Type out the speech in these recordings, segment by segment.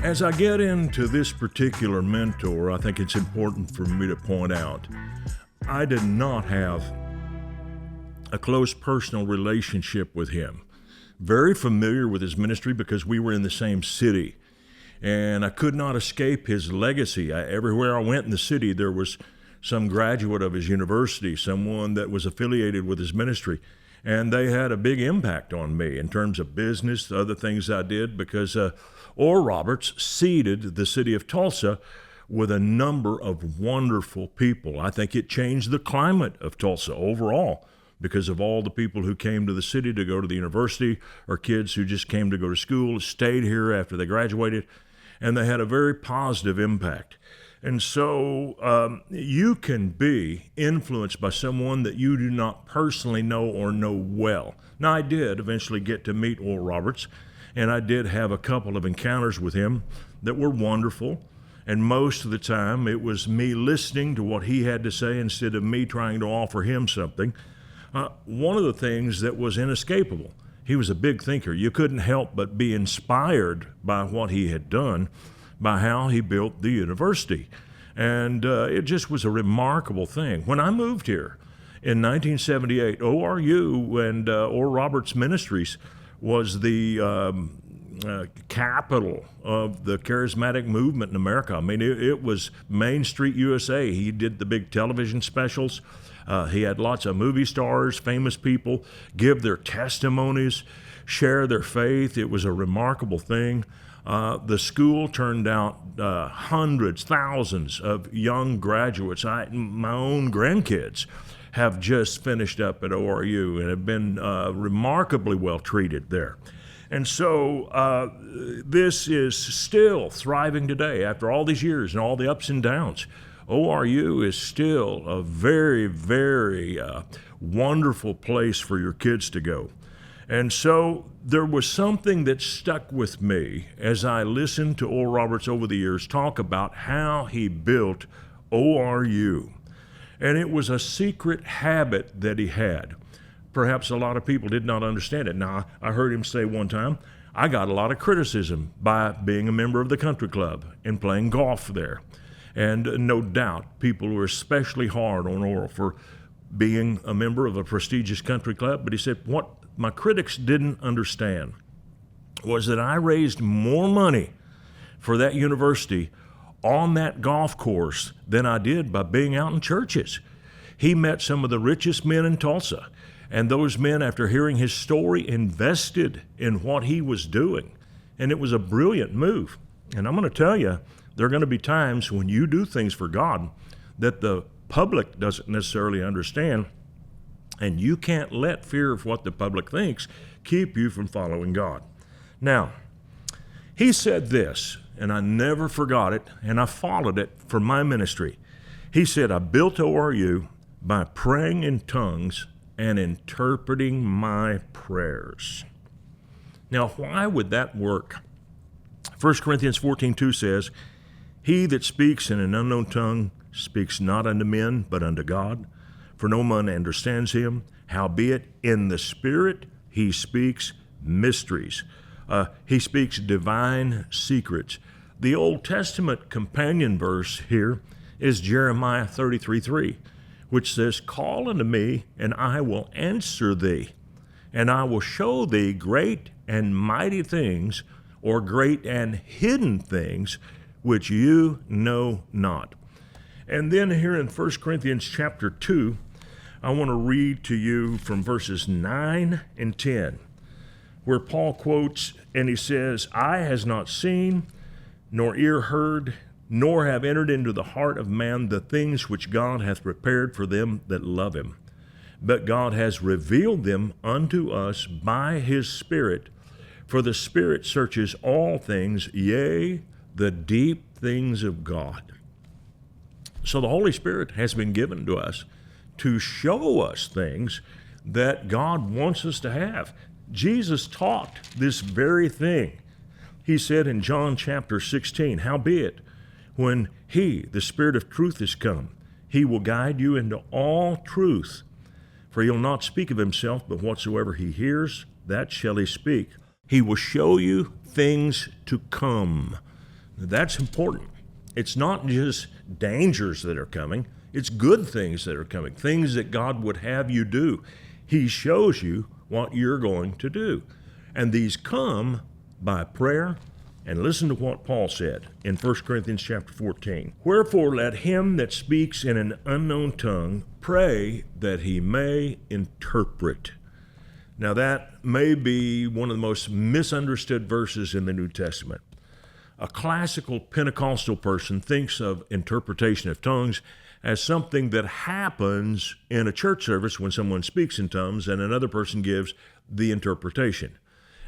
As I get into this particular mentor, I think it's important for me to point out, I did not have a close personal relationship with him. Very familiar with his ministry because we were in the same city. And I could not escape his legacy. Everywhere I went in the city, there was some graduate of his university, someone that was affiliated with his ministry. And they had a big impact on me in terms of business, other things I did, because Oral Roberts seeded the city of Tulsa with a number of wonderful people. I think it changed the climate of Tulsa overall because of all the people who came to the city to go to the university, or kids who just came to go to school, stayed here after they graduated, and they had a very positive impact. And so you can be influenced by someone that you do not personally know or know well. Now, I did eventually get to meet Oral Roberts, and I did have a couple of encounters with him that were wonderful. And most of the time, it was me listening to what he had to say instead of me trying to offer him something. One of the things that was inescapable, he was a big thinker. You couldn't help but be inspired by what he had done, by how he built the university. And it just was a remarkable thing. When I moved here in 1978, ORU and Oral Roberts Ministries was the capital of the charismatic movement in America. I mean, it was Main Street USA. He did the big television specials. He had lots of movie stars, famous people give their testimonies, share their faith. It was a remarkable thing. The school turned out hundreds, thousands of young graduates. My own grandkids have just finished up at ORU and have been remarkably well treated there. And so this is still thriving today after all these years and all the ups and downs. ORU is still a very, very wonderful place for your kids to go. And so there was something that stuck with me as I listened to Oral Roberts over the years talk about how he built ORU. And it was a secret habit that he had. Perhaps a lot of people did not understand it. Now, I heard him say one time, I got a lot of criticism by being a member of the country club and playing golf there. And no doubt, people were especially hard on Oral for being a member of a prestigious country club. But he said, what my critics didn't understand was that I raised more money for that university on that golf course than I did by being out in churches. He met some of the richest men in Tulsa, and those men, after hearing his story, invested in what he was doing. And it was a brilliant move. And I'm going to tell you, there are going to be times when you do things for God that the public doesn't necessarily understand, and you can't let fear of what the public thinks keep you from following God. Now, he said this, and I never forgot it, and I followed it for my ministry. He said, I built ORU by praying in tongues and interpreting my prayers. Now, why would that work? 1 Corinthians 14:2 says, He that speaks in an unknown tongue speaks not unto men, but unto God, for no man understands him. Howbeit, in the Spirit he speaks mysteries. He speaks divine secrets. The Old Testament companion verse here is Jeremiah 33:3, which says, Call unto me, and I will answer thee, and I will show thee great and mighty things, or great and hidden things, which you know not. And then here in 1 Corinthians chapter 2, I want to read to you from verses 9 and 10, where Paul quotes, and he says, Eye has not seen, nor ear heard, nor have entered into the heart of man the things which God hath prepared for them that love him. But God has revealed them unto us by his Spirit, for the Spirit searches all things, yea, the deep things of God. So the Holy Spirit has been given to us to show us things that God wants us to have. Jesus taught this very thing. He said in John chapter 16, Howbeit, when he, the Spirit of truth, is come, he will guide you into all truth. For he'll not speak of himself, but whatsoever he hears, that shall he speak. He will show you things to come. That's important. It's not just dangers that are coming. It's good things that are coming, things that God would have you do. He shows you what you're going to do. And these come by prayer. And listen to what Paul said in 1 Corinthians chapter 14. Wherefore let him that speaks in an unknown tongue pray that he may interpret. Now that may be one of the most misunderstood verses in the New Testament. A classical Pentecostal person thinks of interpretation of tongues as something that happens in a church service when someone speaks in tongues and another person gives the interpretation.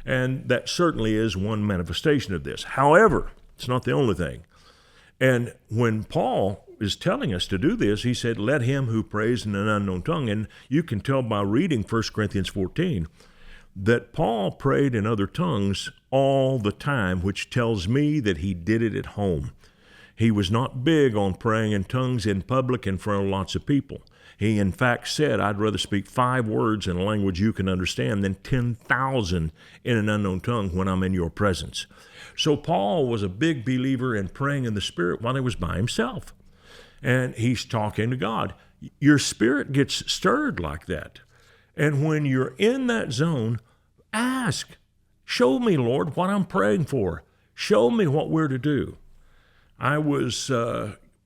And that certainly is one manifestation of this. However, it's not the only thing. And when Paul is telling us to do this, he said, let him who prays in an unknown tongue. And you can tell by reading 1 Corinthians 14 that Paul prayed in other tongues all the time, which tells me that he did it at home. He was not big on praying in tongues in public in front of lots of people. He, in fact, said, I'd rather speak 5 words in a language you can understand than 10,000 in an unknown tongue when I'm in your presence. So Paul was a big believer in praying in the Spirit while he was by himself. And he's talking to God. Your spirit gets stirred like that. And when you're in that zone, ask, show me, Lord, what I'm praying for. Show me what we're to do. I was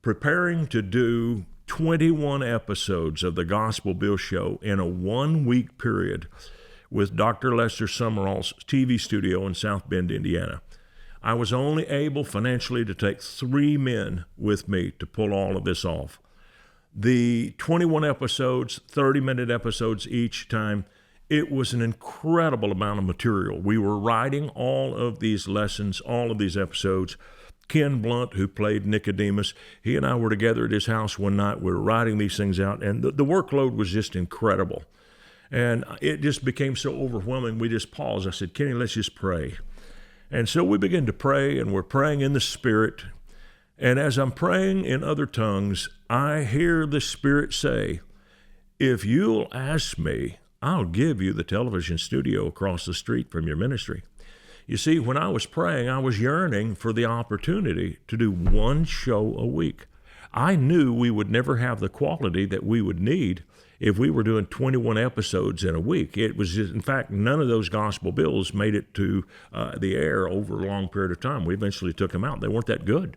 preparing to do 21 episodes of the Gospel Bill Show in a 1-week period with Dr. Lester Summerall's TV studio in South Bend, Indiana. I was only able financially to take 3 men with me to pull all of this off. The 21 episodes, 30-minute episodes each time, it was an incredible amount of material. We were writing all of these lessons, all of these episodes. Ken Blunt, who played Nicodemus, he and I were together at his house one night. We were writing these things out, and the workload was just incredible. And it just became so overwhelming, we just paused. I said, Kenny, let's just pray. And so we began to pray, and we're praying in the Spirit. And as I'm praying in other tongues, I hear the Spirit say, if you'll ask me, I'll give you the television studio across the street from your ministry. You see, when I was praying, I was yearning for the opportunity to do 1 show a week. I knew we would never have the quality that we would need if we were doing 21 episodes in a week. It was just, in fact, none of those gospel bills made it to the air over a long period of time. We eventually took them out. They weren't that good.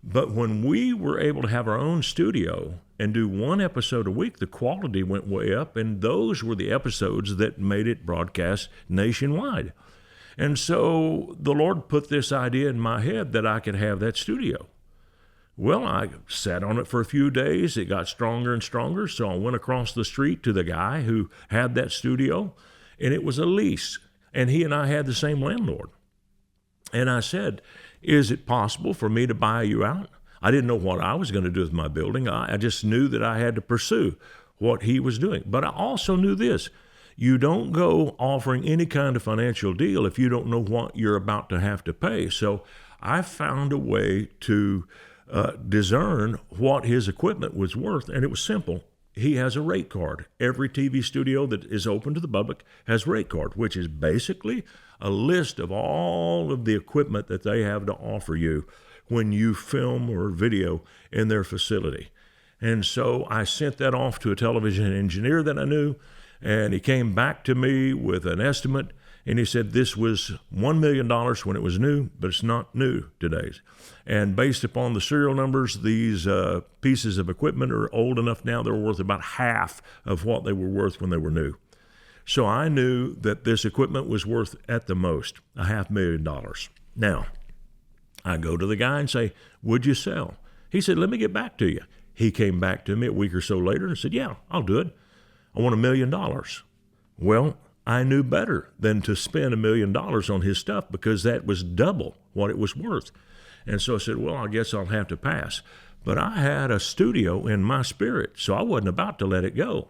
But when we were able to have our own studio and do 1 episode a week, the quality went way up, and those were the episodes that made it broadcast nationwide. And so the Lord put this idea in my head that I could have that studio. Well, I sat on it for a few days. It got stronger and stronger, so I went across the street to the guy who had that studio, and it was a lease, and he and I had the same landlord. And I said, is it possible for me to buy you out? I didn't know what I was going to do with my building. I just knew that I had to pursue what he was doing. But I also knew this. You don't go offering any kind of financial deal if you don't know what you're about to have to pay. So I found a way to discern what his equipment was worth, and it was simple. He has a rate card. Every TV studio that is open to the public has a rate card, which is basically a list of all of the equipment that they have to offer you when you film or video in their facility. And so I sent that off to a television engineer that I knew, and he came back to me with an estimate, and he said this was $1 million when it was new, but it's not new today. And based upon the serial numbers, these pieces of equipment are old enough now, they're worth about half of what they were worth when they were new. So I knew that this equipment was worth, at the most, $500,000. Now, I go to the guy and say, would you sell? He said, let me get back to you. He came back to me a week or so later and said, yeah, I'll do it. I want $1 million. Well, I knew better than to spend $1 million on his stuff because that was double what it was worth. And so I said, well, I guess I'll have to pass. But I had a studio in my spirit, so I wasn't about to let it go.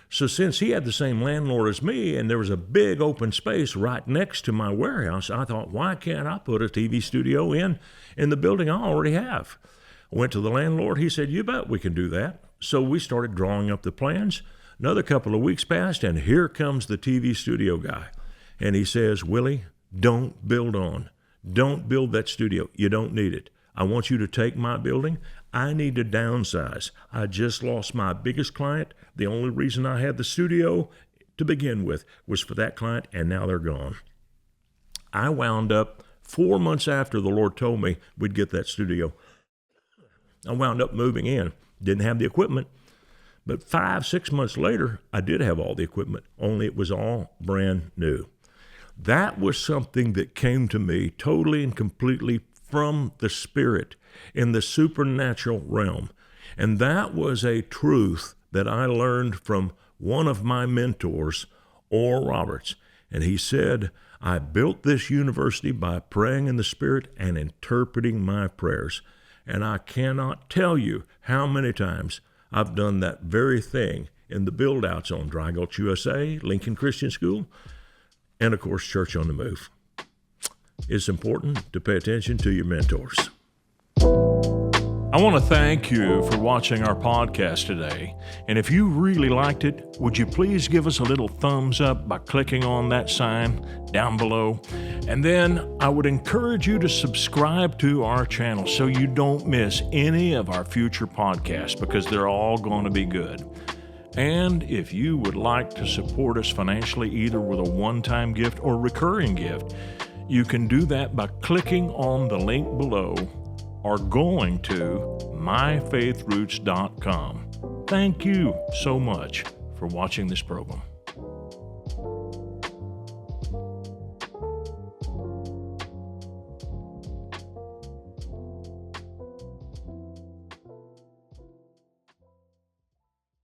So since he had the same landlord as me and there was a big open space right next to my warehouse, I thought, why can't I put a TV studio in the building I already have? I went to the landlord. He said, you bet we can do that. So we started drawing up the plans. Another couple of weeks passed, and here comes the TV studio guy. And he says, Willie, don't build on. Don't build that studio. You don't need it. I want you to take my building. I need to downsize. I just lost my biggest client. The only reason I had the studio to begin with was for that client, and now they're gone. I wound up 4 months after the Lord told me we'd get that studio. I wound up moving in. Didn't have the equipment. But 5-6 months later, I did have all the equipment, only it was all brand new. That was something that came to me totally and completely from the Spirit in the supernatural realm. And that was a truth that I learned from one of my mentors, Oral Roberts. And he said, I built this university by praying in the Spirit and interpreting my prayers. And I cannot tell you how many times I've done that very thing in the build-outs on Dry Gulch USA, Lincoln Christian School, and, of course, Church on the Move. It's important to pay attention to your mentors. I want to thank you for watching our podcast today. And if you really liked it, would you please give us a little thumbs up by clicking on that sign down below? And then I would encourage you to subscribe to our channel so you don't miss any of our future podcasts, because they're all going to be good. And if you would like to support us financially, either with a one-time gift or recurring gift, you can do that by clicking on the link below or going to myfaithroots.com. Thank you so much for watching this program.